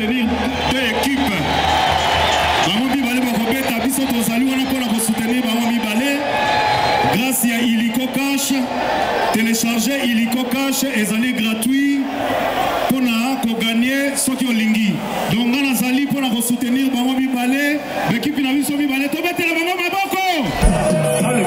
soutenir deux équipes. Bango Mibale bakobeta biso tozali wana pour soutenir Bango Mibale. Grâce à Illico Cash, télécharger Illico Cash ezali gratuit pour gagner ce qui est lingi. Donc on a zali pour soutenir Bango Mibale, l'équipe na biso Mibale to mettre la Bango maboko. Allez.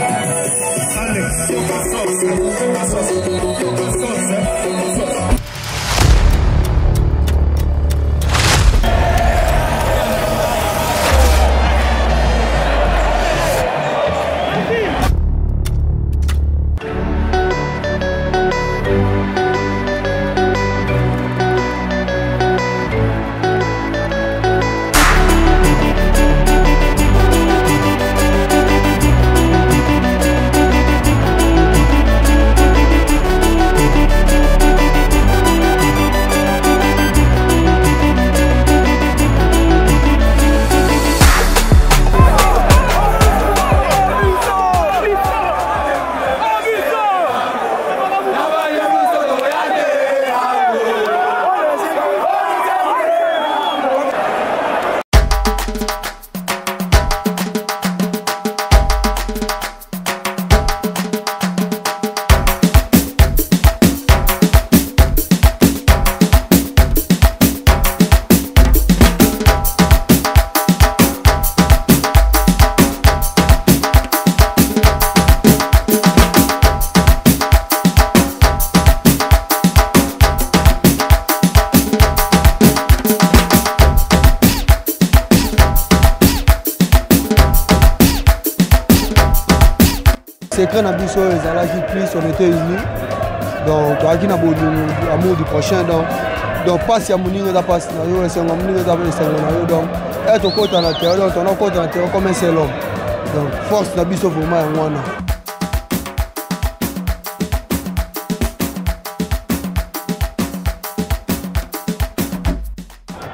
Secret Nabiso et Zalaki plus on était unis. Donc avec l'amour du prochain donc passe à Mouni de passe c'est un Mouni de donc être au côté en intérieur donc on a côté en intérieur comme un seul homme. Donc force Nabiso pour moi et moi.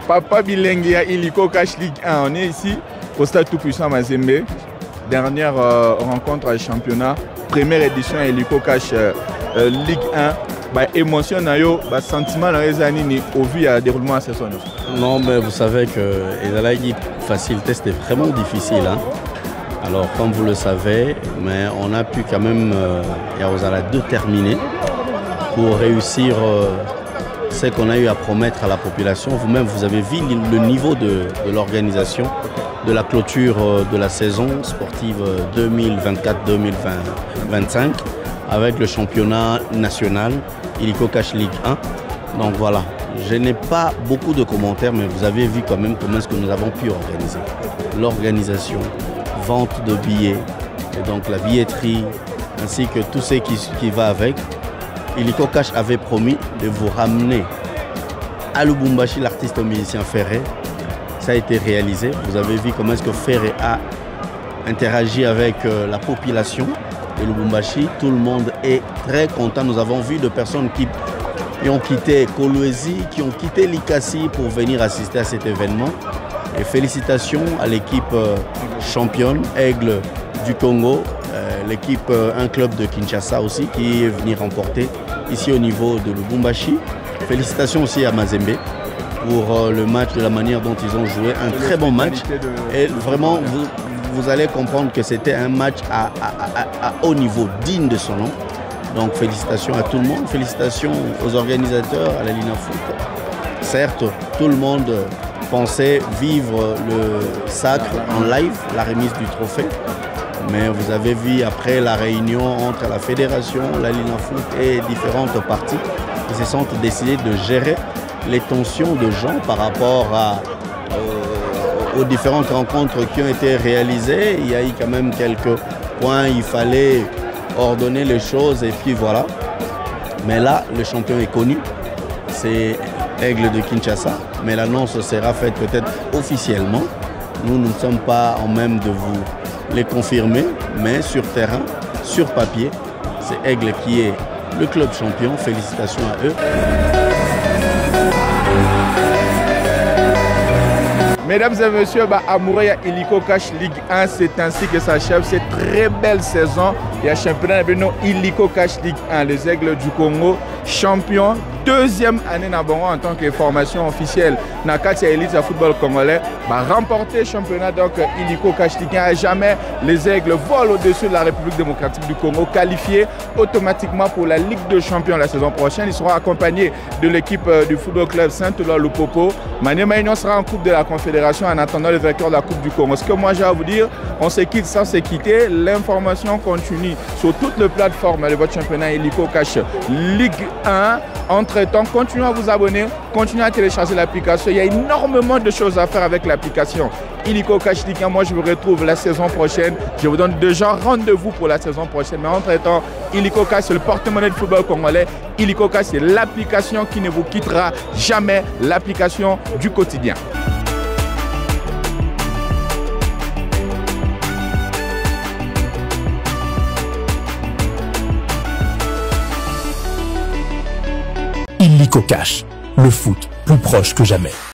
Papa Bilengi à Illico Cash Ligue 1, on est ici au stade tout-puissant Mazembe. Dernière rencontre à championnat, première édition à Illico Cash Ligue 1. Bah, émotion, bah, sentiment au vu du déroulement de la saison. Non, mais vous savez que les facile test est vraiment difficile. Hein? Alors, comme vous le savez, mais on a pu quand même, de terminer pour réussir ce qu'on a eu à promettre à la population. Vous-même, vous avez vu le niveau de l'organisation, de la clôture de la saison sportive 2024-2025 avec le championnat national Illico Cash Ligue 1. Donc voilà, je n'ai pas beaucoup de commentaires, mais vous avez vu quand même comment est-ce que nous avons pu organiser. L'organisation, vente de billets, et donc la billetterie, ainsi que tout ce qui va avec. Illico Cash avait promis de vous ramener à Lubumbashi, l'artiste musicien Ferré. Ça a été réalisé. Vous avez vu comment est-ce que Ferré a interagi avec la population de Lubumbashi. Tout le monde est très content. Nous avons vu de personnes qui ont quitté Kolwezi, qui ont quitté Likasi pour venir assister à cet événement. Et félicitations à l'équipe championne, Aigle du Congo, l'équipe, un club de Kinshasa aussi, qui est venu remporter ici au niveau de Lubumbashi. Félicitations aussi à Mazembe pour le match, de la manière dont ils ont joué. Un très bon match. Et vraiment, vous allez comprendre que c'était un match à haut niveau, digne de son nom. Donc félicitations à tout le monde. Félicitations aux organisateurs, à la Lina Foot. Certes, tout le monde pensait vivre le sacre en live, la remise du trophée. Mais vous avez vu après la réunion entre la fédération, la Lina Foot et différentes parties, ils se sont décidés de gérer les tensions de gens par rapport aux différentes rencontres qui ont été réalisées. Il y a eu quand même quelques points, il fallait ordonner les choses et puis voilà. Mais là, le champion est connu, c'est Aigle de Kinshasa, mais l'annonce sera faite peut-être officiellement. Nous ne sommes pas en même de vous les confirmer, mais sur terrain, sur papier, c'est Aigle qui est le club champion. Félicitations à eux. Mesdames et messieurs, Amouraya Illico Cash Ligue 1, c'est ainsi que s'achève cette très belle saison. Il y a championnat Illico Cash Ligue 1, les Aigles du Congo, champions deuxième année en tant que formation officielle dans Katia Elite de football congolais, remporter le championnat donc illico cash Ligue 1. À jamais les aigles volent au-dessus de la République démocratique du Congo, qualifiés automatiquement pour la Ligue de champions la saison prochaine. Ils seront accompagnés de l'équipe du football club Saint-Ouen-Lupopo. Maniema Union sera en Coupe de la Confédération en attendant le vainqueur de la Coupe du Congo. Ce que moi j'ai à vous dire, on se quitte sans se quitter. L'information continue sur toutes les plateformes de votre championnat illico cash Ligue 1. Entre-temps, continuez à vous abonner, continuez à télécharger l'application. Il y a énormément de choses à faire avec l'application illico cash Ligue 1. Moi, je vous retrouve la saison prochaine. Je vous donne déjà rendez-vous pour la saison prochaine. Mais entre-temps, illico cash, c'est le porte-monnaie de football congolais. Illico cash, c'est l'application qui ne vous quittera jamais, l'application du quotidien. Illico Cash, le foot plus proche que jamais.